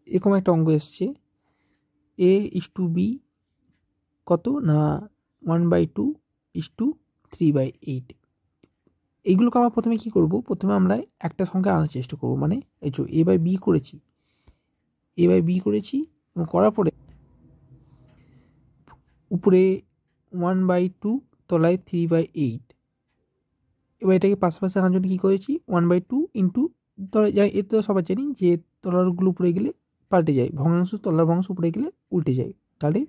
এরকম একটা অঙ্ক এসছে এ ইস টু বি কত না 1/2:3/8। এইগুলোকে আমরা প্রথমে কি করব, প্রথমে আমরা একটা সংখ্যা আনার চেষ্টা করব, মানে এই যে a/b করেছি, a/b করেছি এবং করার পরে উপরে 1/2 তলায় 3/8। এবার এটাকে পাশাপাশি আনার জন্য কী করেছি 1/2 ইন্টু তলায়, জানি এর তো সবাই জানি যে তলারগুলো উপরে গেলে পাল্টে যায়, ভগ্নাংশ তলার ভগ্নাংশ উপরে গেলে উল্টে যায়, তাহলে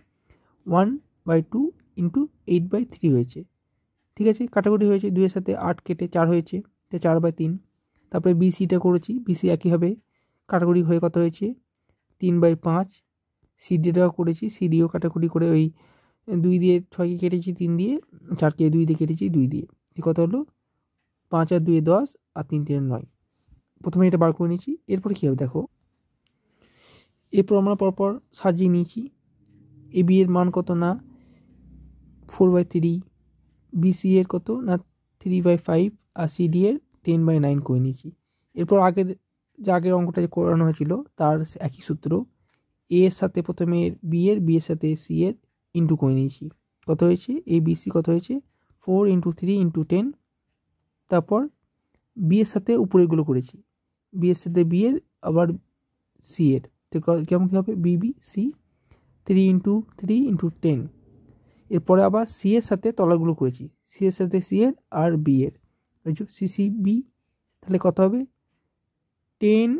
1/2 ইন্টু 8/3 হয়েছে। ঠিক আছে, কাটাকুটি হয়েছে, 2-এর সাথে 8 কেটে 4 হয়েছে, তো 4/3। তারপরে বিসিটা করেছি, বিসি একইভাবে কাটাকুটি হয়ে কত হয়েছে 3/5। সিডিটাও করেছি, সিডিও কাটাকুটি করে ওই 2 দিয়ে 6কে কেটেছি 3 দিয়ে, 4কে 2 দিয়ে কেটেছি 2 দিয়ে, কত হলো 5 আর 2 10 আর 3 3 9। প্রথমে এটা বার করে নিয়েছি। এরপরে কী হবে দেখো, এরপর আমরা পরপর সাজিয়ে নিয়েছি। এ বি এর মান কত না 4/3, বিসি এর কত না 3/5 আর সিডি এর 10/9 করে নিয়েছি। এরপর আগের অঙ্কটা যে করানো হয়েছিল তার একই সূত্র, এ এর সাথে প্রথমে বি এর সাথে সি এর ইন্টু করে নিয়েছি, কত হয়েছে এ বি সি কত হয়েছে 4 × 3 × 10। তারপর বি এর সাথে উপরেগুলো করেছি, বি এর সাথে বি এর আবার সি এর, তো কেমন কী হবে বিবি সি 3 × 3 × 10। এরপরে আবার সি এর সাথে তলাগুলো করেছি, সি এর সাথে সি এর আর বি এর, সি সি বি, তাহলে কত হবে 10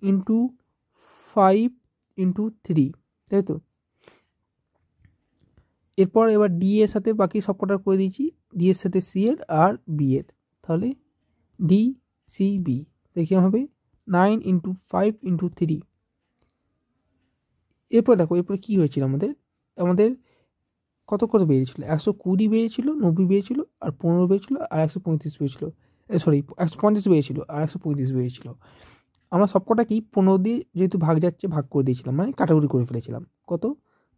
× 5 × 3, তাই তো। এরপর এবার ডি এর সাথে বাকি সব কটা করে দিয়েছি, ডি এর সাথে সি এর আর বি এর, তাহলে ডি সি বি, দেখি হবে 9 × 5 × 3। এরপর দেখো এরপর কী হয়েছিল, আমাদের কত করে বেরিয়েছিল 120 বেরিয়েছিল, 90 বেরিয়েছিল আর 15 বেরিয়েছিল আর 135 বেরিয়েছিল, 150 বেরিয়েছিল আর 135 বেরিয়েছিল। আমরা সবকটাকেই 15 দিয়ে যেহেতু ভাগ যাচ্ছে ভাগ করে দিয়েছিলাম, মানে কাটাকুটি করে ফেলেছিলাম। কত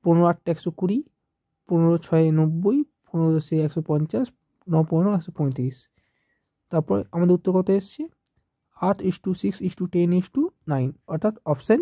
15 8 120, 15 6 90, 15 10 150, 9 15 135। তারপর আমাদের উত্তর কত এসছে 8:6:10:9, অর্থাৎ অপশান